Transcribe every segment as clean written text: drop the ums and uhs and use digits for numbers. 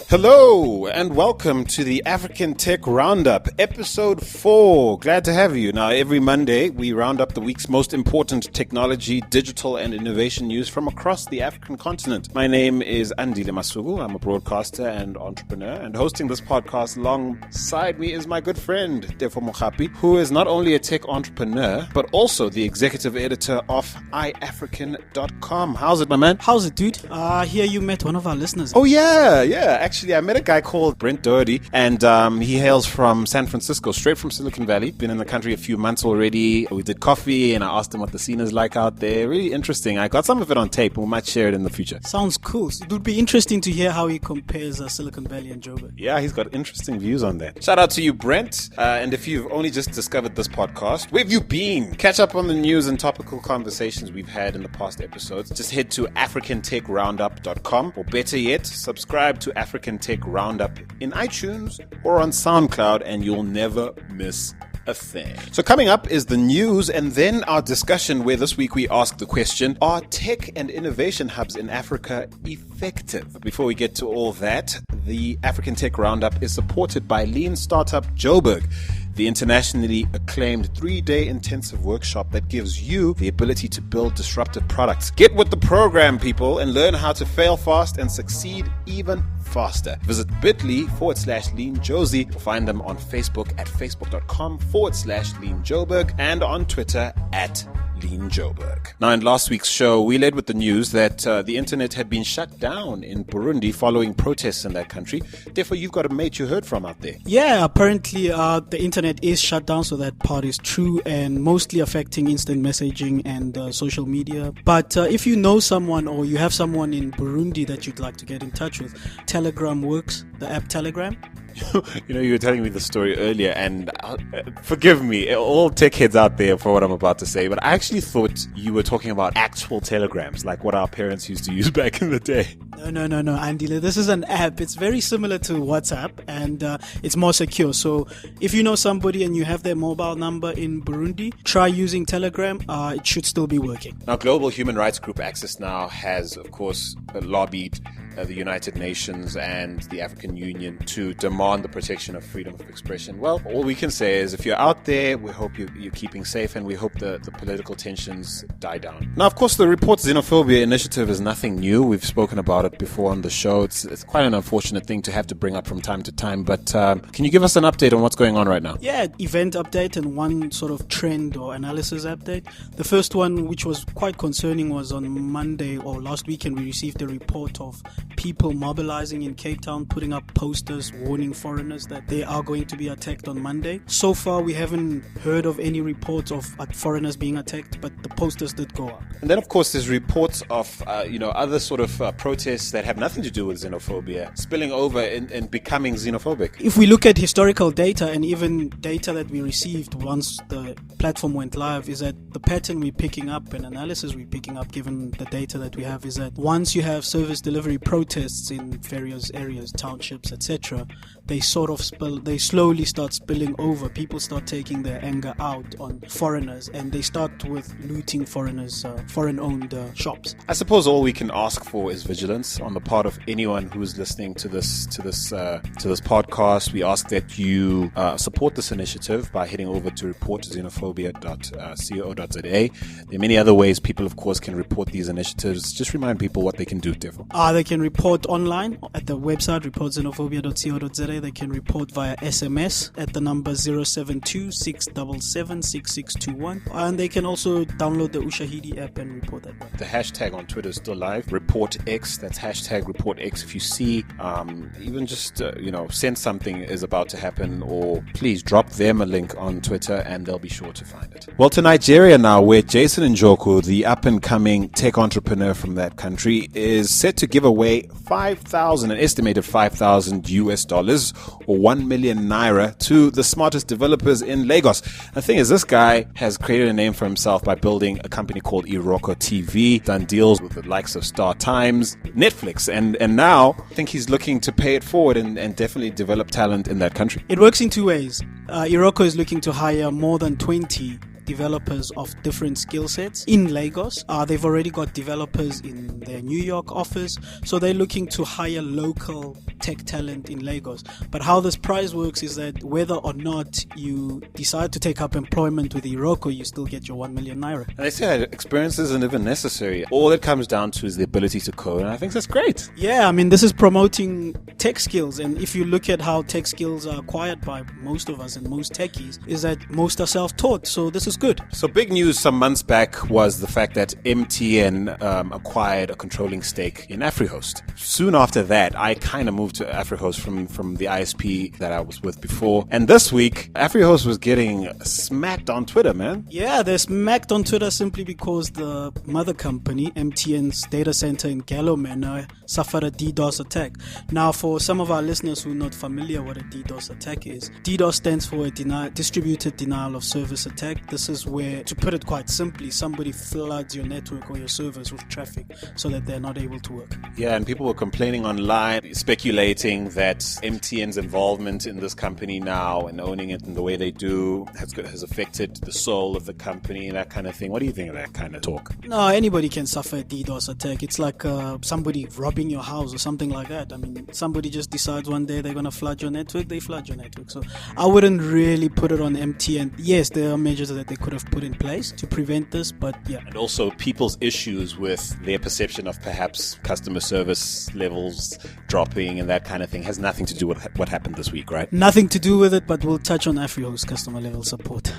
Hello and welcome to the African Tech Roundup, episode 4. Glad to have you. Now, every Monday, we round up the week's most important technology, digital, and innovation news from across the African continent. My name is Andile Masuku. I'm a broadcaster and entrepreneur, and hosting this podcast alongside me is my good friend, Tefo Mokhapi, who is not only a tech entrepreneur, but also the executive editor of iAfrican.com. How's it, my man? How's it, dude? Here you met one of our listeners. Oh, yeah. Actually, I met a guy called Brent Doherty, and he hails from San Francisco, straight from Silicon Valley. Been in the country a few months already. We did coffee, and I asked him what the scene is like out there. Really interesting. I got some of it on tape, and we might share it in the future. Sounds cool. It would be interesting to hear how he compares Silicon Valley and Joburg. Yeah, he's got interesting views on that. Shout out to you, Brent. And if you've only just discovered this podcast, where have you been? Catch up on the news and topical conversations we've had in the past episodes. Just head to africantechroundup.com, or better yet, subscribe to African Tech Roundup in iTunes or on SoundCloud, and you'll never miss a thing. So coming up is the news and then our discussion, where this week we ask the question, are tech and innovation hubs in Africa effective? But before we get to all that, the African Tech Roundup is supported by lean startup Joburg, the internationally acclaimed 3-day intensive workshop that gives you the ability to build disruptive products. Get with the program, people, and learn how to fail fast and succeed even faster. Visit bit.ly/leanjosie, or find them on Facebook at facebook.com/leanjoburg and on Twitter at Lean Joburg. Now, in last week's show, we led with the news that the internet had been shut down in Burundi following protests in that country. Therefore, you've got a mate you heard from out there. Yeah, apparently the internet is shut down, so that part is true, and mostly affecting instant messaging and social media. But if you know someone or you have someone in Burundi that you'd like to get in touch with, Telegram works, the app Telegram. You know, you were telling me the story earlier, and forgive me, all tech heads out there for what I'm about to say, but I actually thought you were talking about actual telegrams, like what our parents used to use back in the day. No, Andile. This is an app. It's very similar to WhatsApp, and it's more secure. So if you know somebody and you have their mobile number in Burundi, try using Telegram. It should still be working. Now, global human rights group Access Now has, of course, lobbied the United Nations and the African Union to demand the protection of freedom of expression. Well, all we can say is if you're out there, we hope you're keeping safe, and we hope the political tensions die down. Now, of course, the Report Xenophobia initiative is nothing new. We've spoken about it before on the show. It's quite an unfortunate thing to have to bring up from time to time, but can you give us an update on what's going on right now? Yeah, event update and one sort of trend or analysis update. The first one, which was quite concerning, was on Monday or last weekend. We received a report of people mobilizing in Cape Town, putting up posters warning foreigners that they are going to be attacked on Monday. So far, we haven't heard of any reports of foreigners being attacked, but the posters did go up. And then, of course, there's reports of other sort of protests that have nothing to do with xenophobia spilling over and becoming xenophobic. If we look at historical data and even data that we received once the platform went live, is that the pattern we're picking up and analysis we're picking up, given the data that we have, is that once you have service delivery protests in various areas, townships, etc., they slowly start spilling over. People start taking their anger out on foreigners, and they start with looting foreigners, foreign-owned shops. I suppose all we can ask for is vigilance on the part of anyone who's listening to this podcast. We ask that you support this initiative by heading over to reportxenophobia.co.za. There are many other ways people, of course, can report these initiatives. Just remind people what they can do, Tefo. They can report online at the website reportxenophobia.co.za. They can report via SMS at the number 072-677-6621, and they can also download the Ushahidi app and report that way. The hashtag on Twitter is still live, ReportX. That's hashtag ReportX. If you see even just sense something is about to happen, or please drop them a link on Twitter and they'll be sure to find it. Well, to Nigeria now, where Jason Njoku, the up-and-coming tech entrepreneur from that country, is set to give away an estimated $5,000 or 1 million naira to the smartest developers in Lagos. The thing is, this guy has created a name for himself by building a company called Iroko TV, done deals with the likes of Star Times, Netflix, and now I think he's looking to pay it forward and definitely develop talent in that country. It works in two ways. Iroko is looking to hire more than 20 developers of different skill sets in Lagos. They've already got developers in their New York office, so they're looking to hire local tech talent in Lagos. But how this prize works is that whether or not you decide to take up employment with Iroko, you still get your 1 million naira. And they say that experience isn't even necessary. All it comes down to is the ability to code, and I think that's great. Yeah, I mean, this is promoting tech skills, and if you look at how tech skills are acquired by most of us and most techies, is that most are self-taught, so this is good. So big news some months back was the fact that MTN acquired a controlling stake in AfriHost. Soon after that, I kind of moved to AfriHost from the ISP that I was with before. And this week, AfriHost was getting smacked on Twitter, man. Yeah, they're smacked on Twitter simply because the mother company, MTN's data center in Gallo Manor, suffered a DDoS attack. Now, for some of our listeners who are not familiar what a DDoS attack is, DDoS stands for a distributed denial of service attack. This is where, to put it quite simply, somebody floods your network or your servers with traffic so that they're not able to work. Yeah, and people were complaining online, speculating that MTN's involvement in this company now and owning it in the way they do has affected the soul of the company and that kind of thing. What do you think of that kind of talk? No, anybody can suffer a DDoS attack. It's like somebody robbing your house or something like that. I mean, somebody just decides one day they're going to flood your network, they flood your network. So I wouldn't really put it on MTN. Yes, there are measures that they could have put in place to prevent this, but yeah. And also people's issues with their perception of perhaps customer service levels dropping and that kind of thing has nothing to do with what happened this week, right? Nothing to do with it, but we'll touch on AfriHost customer level support.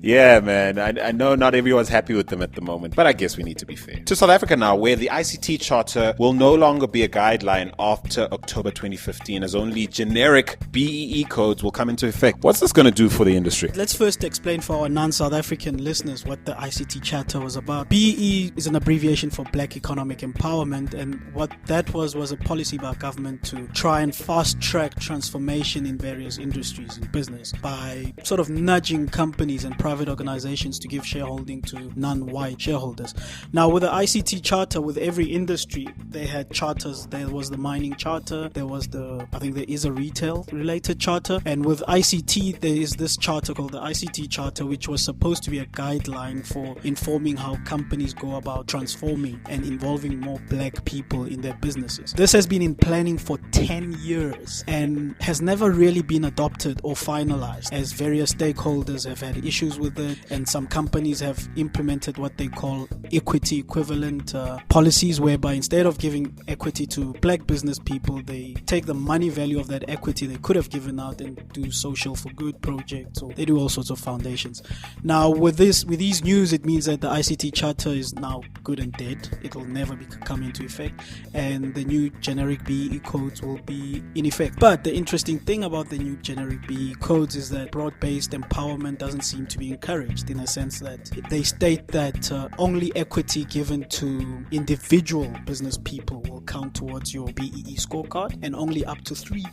Yeah, man. I know not everyone's happy with them at the moment, but I guess we need to be fair. To South Africa now, where the ICT Charter will no longer be a guideline after October 2015, as only generic BEE codes will come into effect. What's this going to do for the industry? Let's first explain for our non-South African listeners what the ICT Charter was about. BEE is an abbreviation for Black Economic Empowerment, and what that was a policy by government to try and fast-track transformation in various industries and business by sort of nudging companies and private organizations to give shareholding to non-white shareholders. Now, with the ICT Charter, with every industry, they had charters. There was the mining charter, I think there is a retail-related charter, and with ICT, there is this charter called the ICT Charter, which was supposed to be a guideline for informing how companies go about transforming and involving more black people in their businesses. This has been in planning for 10 years and has never really been adopted or finalized, as various stakeholders have had issues with it, and some companies have implemented what they call equity equivalent policies, whereby instead of giving equity to black business people, they take the money value of that equity they could have given out and do social for good projects, or they do all sorts of foundations. Now, with these news, it means that the ICT Charter is now good and dead. It will never come into effect, and the new generic BEE codes will be in effect. But the interesting thing about the new generic BEE codes is that broad-based empowerment doesn't seem to be encouraged, in a sense that they state that only equity given to individual business people will count towards your BEE scorecard, and only up to 3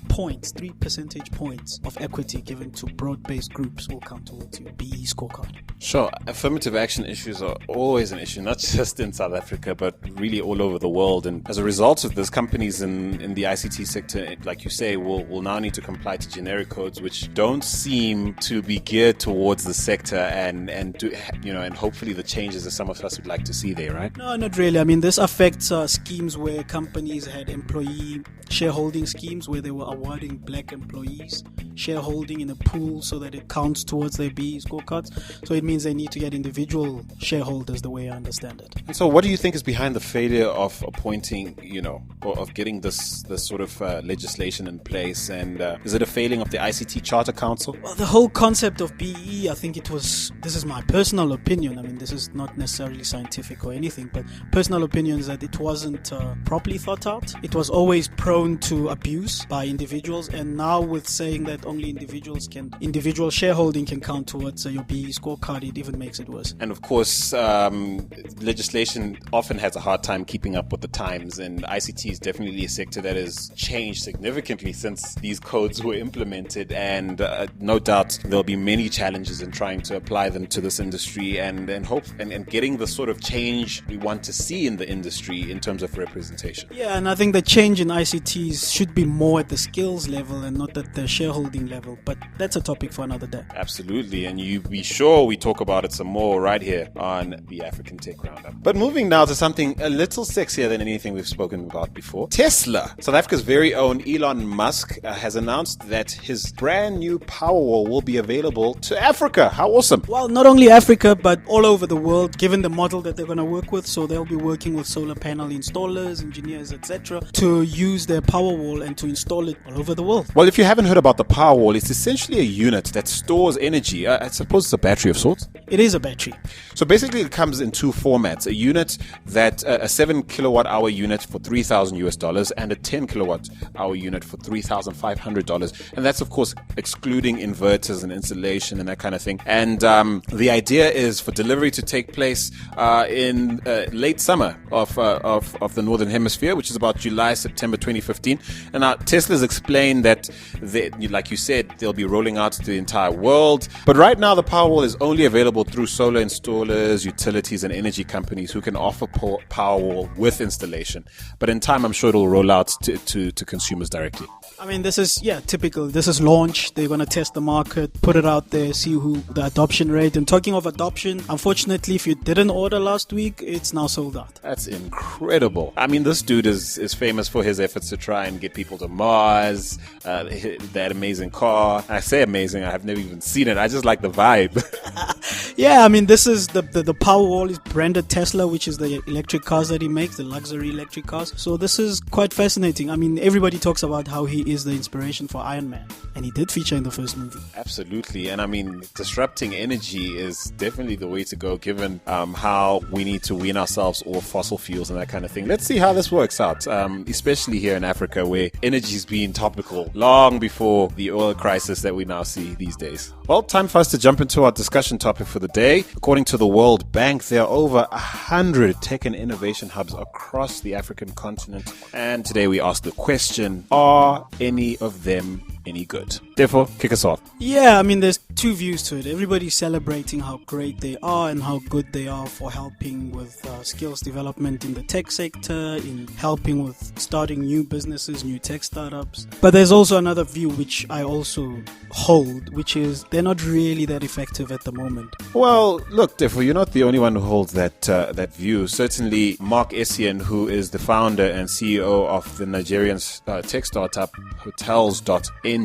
percentage points of equity given to broad-based groups will count towards your BEE scorecard. Sure, affirmative action issues are always an issue, not just in South Africa, but really all over the world. And as a result of this, companies in the ICT sector, like you say, will now need to comply to generic codes, which don't seem to be geared towards the sector and hopefully the changes that some of us would like to see there, right? No, not really. I mean, this affects schemes where companies had employee shareholding schemes where they were awarding black employees shareholding in a pool so that it counts towards their BEE scorecards. So it means they need to get individual shareholders, the way I understand it. And so what do you think is behind the failure of appointing, or of getting this sort of legislation in place? And is it a failing of the ICT Charter Council? Well, the whole concept of BEE, I think this is my personal opinion. I mean, this is not necessarily scientific or anything, but personal opinion is that it wasn't properly thought out. It was always prone to abuse by individuals, and now with saying that only individual shareholding can count towards your BEE scorecard, it even makes it worse. And of course, legislation often has a hard time keeping up with the times, and ICT is definitely a sector that has changed significantly since these codes were implemented, and no doubt there'll be many challenges in trying to apply them to this industry and getting the sort of change we want to see in the industry in terms of representation. Yeah, and I think the change in ICTs should be more at the skills level and not at the shareholding loading level. But that's a topic for another day. Absolutely, and you be sure we talk about it some more right here on the African Tech Roundup. But moving now to something a little sexier than anything we've spoken about before. Tesla. South Africa's very own Elon Musk has announced that his brand new Powerwall will be available to Africa. How awesome. Well, not only Africa, but all over the world, given the model that they're going to work with. So they'll be working with solar panel installers, engineers, etc. to use their Powerwall and to install it all over the world. Well, if you haven't heard about the Powerwall, it's essentially a unit that stores energy. I suppose it's a battery of sorts. It is a battery. So basically it comes in two formats. A unit that, a 7 kilowatt hour unit for $3,000 and a 10 kilowatt hour unit for $3,500. And that's of course excluding inverters and installation and that kind of thing. And the idea is for delivery to take place in late summer of the Northern Hemisphere, which is about July, September 2015. And now Tesla's explained that, like you said, they'll be rolling out to the entire world. But right now the Powerwall is only available through solar installers, utilities and energy companies who can offer Powerwall with installation. But in time, I'm sure it'll roll out to consumers directly. I mean, this is, typical. This is launch. They're going to test the market, put it out there, see the adoption rate. And talking of adoption, unfortunately, if you didn't order last week, it's now sold out. That's incredible. I mean, this dude is famous for his efforts to try and get people to Mars, that amazing car. I say amazing, I have never even seen it. I just like the vibe. Yeah, I mean, this is the Powerwall is branded Tesla, which is the electric cars that he makes, the luxury electric cars. So this is quite fascinating. I mean, everybody talks about how he is the inspiration for Iron Man, and he did feature in the first movie. Absolutely, and I mean, disrupting energy is definitely the way to go, given how we need to wean ourselves off fossil fuels and that kind of thing. Let's see how this works out, especially here in Africa, where energy's been topical long before the oil crisis that we now see these days. Well, time for us to jump into our discussion topic for the day. According to the World Bank, there are over 100 tech and innovation hubs across the African continent. And today we ask the question, are any of them any good? Therefore, kick us off. Yeah, I mean, there's two views to it. Everybody's celebrating how great they are and how good they are for helping with skills development in the tech sector, in helping with starting new businesses, new tech startups. But there's also another view which I also hold, which is they're not really that effective at the moment. Well, look, Defo, you're not the only one who holds that view. Certainly, Mark Essien, who is the founder and CEO of the Nigerian tech startup Hotels.ng,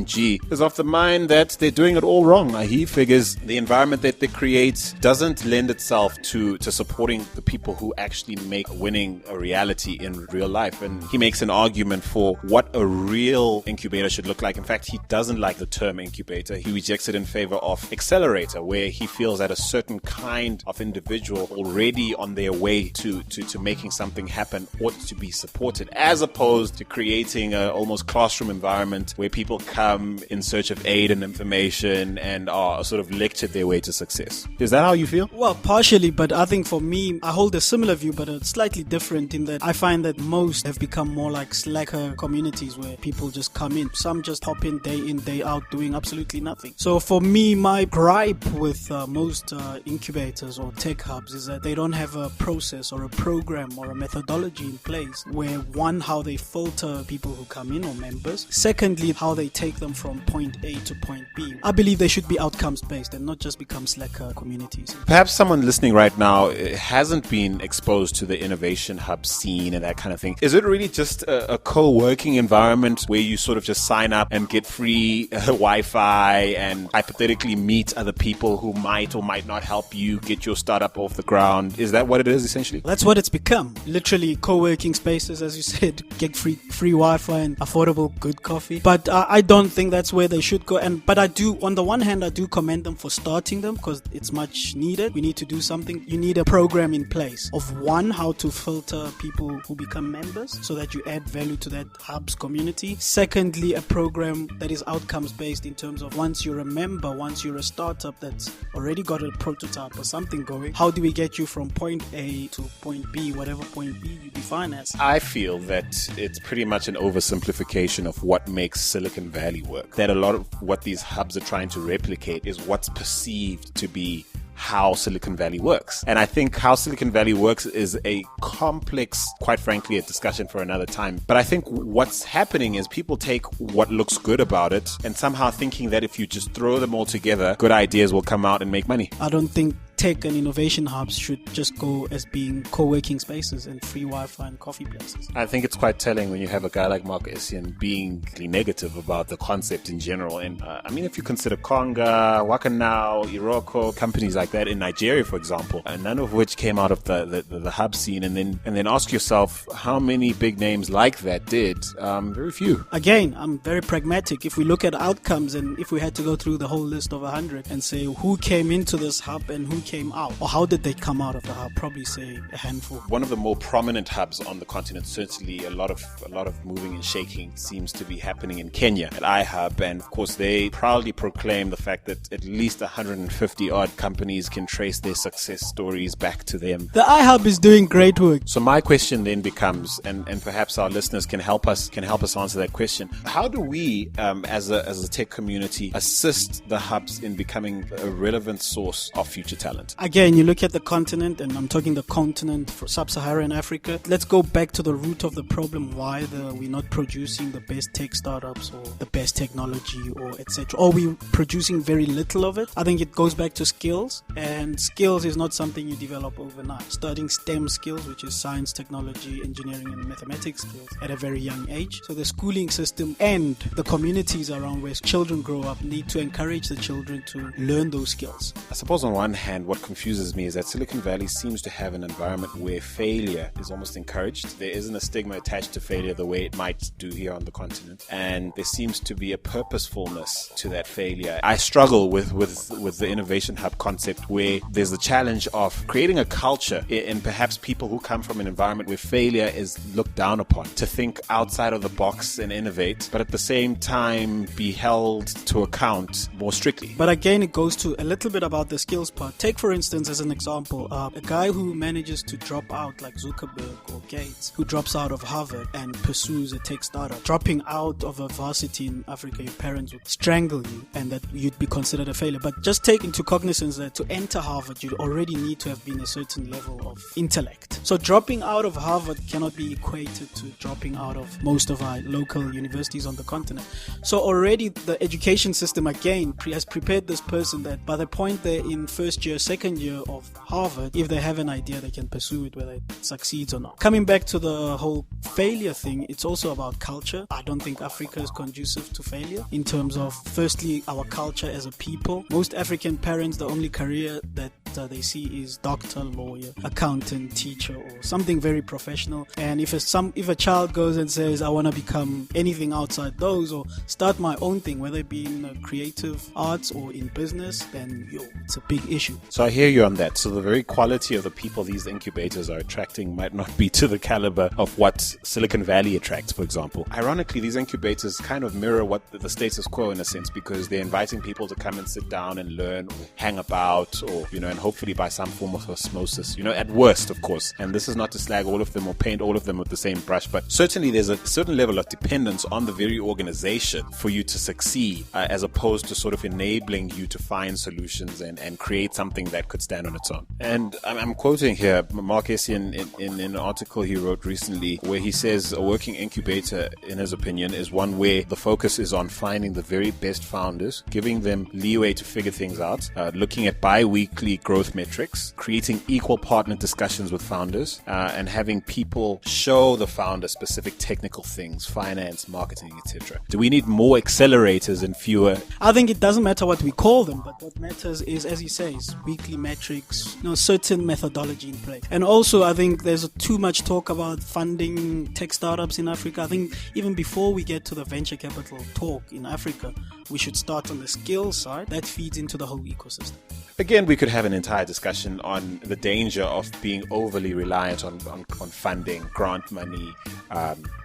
is of the mind that they're doing it all wrong. He figures the environment that they create doesn't lend itself to supporting the people who actually make winning a reality in real life. And he makes an argument for what a real incubator should look like. In fact, he doesn't like the term incubator. He rejects it in favor of accelerator, where he feels that a certain kind of individual already on their way to making something happen ought to be supported, as opposed to creating a almost classroom environment where people come in search of aid and information and are sort of lectured their way to success. Is that how you feel? Well, partially, but I think for me, I hold a similar view, but it's slightly different in that I find that most have become more like slacker communities where people just come in. Some just hop in, day out, doing absolutely nothing. So for me, my gripe with most incubators or tech hubs is that they don't have a process or a program or a methodology in place where, one, how they filter people who come in or members. Secondly, how they take them from point A to point B. I believe they should be outcomes based and not just become slacker communities. Perhaps someone listening right now hasn't been exposed to the innovation hub scene and that kind of thing. Is it really just a co-working environment where you sort of just sign up and get free Wi-Fi and hypothetically meet other people who might or might not help you get your startup off the ground? Is that what it is essentially? That's what it's become. Literally co-working spaces, as you said, get free Wi-Fi and affordable good coffee. But I don't think that's where they should go. But I do, on the one hand, I do commend them for starting them because it's much needed. We need to do something. You need a program in place of, one, how to filter people who become members so that you add value to that hub's community. Secondly, a program that is outcomes based in terms of, once you're a member, once you're a startup that's already got a prototype or something going, how do we get you from point A to point B, whatever point B you define as? I feel that it's pretty much an oversimplification of what makes Silicon Valley work. That a lot of what these hubs are trying to replicate is what's perceived to be how Silicon Valley works. And I think how Silicon Valley works is a complex, quite frankly, a discussion for another time. But I think what's happening is people take what looks good about it and somehow thinking that if you just throw them all together, good ideas will come out and make money. I don't think tech and innovation hubs should just go as being co-working spaces and free Wi-Fi and coffee places. I think it's quite telling when you have a guy like Mark Essien being negative about the concept in general. And I mean, if you consider Konga, Wakanao, Iroko, companies like that in Nigeria, for example, none of which came out of the hub scene, and then ask yourself how many big names like that did. Very few. Again, I'm very pragmatic. If we look at outcomes and if we had to go through the whole list of 100 and say who came into this hub and who came out, or how did they come out of the hub, probably say a handful. One of the more prominent hubs on the continent, certainly a lot of moving and shaking seems to be happening in Kenya at iHub, and of course they proudly proclaim the fact that at least 150 odd companies can trace their success stories back to them. The iHub is doing great work. So my question then becomes, and perhaps our listeners can help us answer that question: how do we as a tech community assist the hubs in becoming a relevant source of future talent? Again, you look at the continent, and I'm talking the continent for sub-Saharan Africa. Let's go back to the root of the problem, why we're not producing the best tech startups or the best technology or etc. Or we're producing very little of it. I think it goes back to skills, and skills is not something you develop overnight. Studying STEM skills, which is science, technology, engineering and mathematics skills, at a very young age. So the schooling system and the communities around where children grow up need to encourage the children to learn those skills. I suppose on one hand, what confuses me is that Silicon Valley seems to have an environment where failure is almost encouraged. There isn't a stigma attached to failure the way it might do here on the continent, and there seems to be a purposefulness to that failure. I struggle with the Innovation Hub concept, where there's the challenge of creating a culture in perhaps people who come from an environment where failure is looked down upon, to think outside of the box and innovate, but at the same time be held to account more strictly. But again, it goes to a little bit about the skills part. Take, for instance, as an example, a guy who manages to drop out, like Zuckerberg or Gates, who drops out of Harvard and pursues a tech startup. Dropping out of a varsity in Africa, your parents would strangle you and that you'd be considered a failure. But just take into cognizance that to enter Harvard, you already need to have been a certain level of intellect. So dropping out of Harvard cannot be equated to dropping out of most of our local universities on the continent. So already the education system, again, has prepared this person that by the point they're in first year, second year of Harvard, if they have an idea, they can pursue it, whether it succeeds or not. Coming back to the whole failure thing, it's also about culture. I don't think Africa is conducive to failure in terms of, firstly, our culture as a people. Most African parents, the only career that they see is doctor, lawyer, accountant, teacher, or something very professional. And if a child goes and says, I want to become anything outside those or start my own thing, whether it be in creative arts or in business, then it's a big issue. So I hear you on that. So the very quality of the people these incubators are attracting might not be to the caliber of what Silicon Valley attracts, for example. Ironically, these incubators kind of mirror what the status quo in a sense, because they're inviting people to come and sit down and learn or hang about, or, and hopefully by some form of osmosis, at worst, of course. And this is not to slag all of them or paint all of them with the same brush, but certainly there's a certain level of dependence on the very organization for you to succeed, as opposed to sort of enabling you to find solutions and create something that could stand on its own. And I'm quoting here Mark Essien in an article he wrote recently, where he says a working incubator, in his opinion, is one where the focus is on finding the very best founders, giving them leeway to figure things out, looking at bi-weekly growth metrics, creating equal partner discussions with founders, and having people show the founder specific technical things, finance, marketing, etc. Do we need more accelerators and fewer? I think it doesn't matter what we call them, but what matters is, as you say, is weekly metrics, certain methodology in place. And also, I think there's too much talk about funding tech startups in Africa. I think even before we get to the venture capital talk in Africa, we should start on the skills side. That feeds into the whole ecosystem. Again, we could have an entire discussion on the danger of being overly reliant on funding, grant money,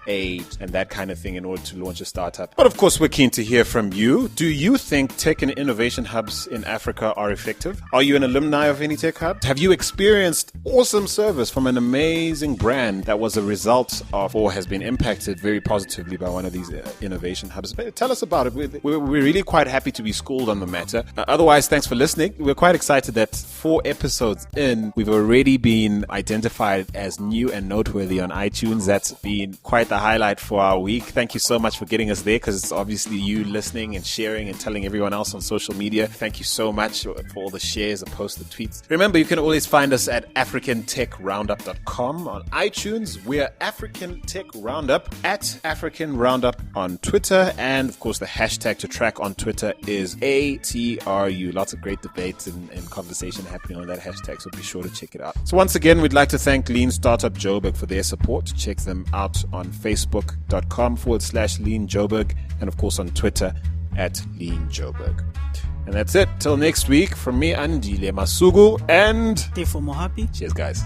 age and that kind of thing in order to launch a startup. But of course, we're keen to hear from you. Do you think tech and innovation hubs in Africa are effective? Are you an alumni of any tech hub? Have you experienced awesome service from an amazing brand that was a result of or has been impacted very positively by one of these innovation hubs? Tell us about it. We're really quite happy to be schooled on the matter. Otherwise, thanks for listening. We're quite excited that 4 episodes in, we've already been identified as new and noteworthy on iTunes. That's been quite the highlight for our week. Thank you so much for getting us there, because it's obviously you listening and sharing and telling everyone else on social media. Thank you so much for all the shares, the posts, the tweets. Remember, you can always find us at africantechroundup.com. On iTunes, we're African Tech Roundup, at African Roundup on Twitter, and of course the hashtag to track on Twitter is ATRU. Lots of great debates and conversation happening on that hashtag, so be sure to check it out. So once again, we'd like to thank Lean Startup Joburg for their support. Check them out on facebook.com/Lean Joburg, and of course on Twitter at Lean Joburg. And that's it. Till next week, from me, Andile Masugu, and Tefo Mohapi. cheers, guys.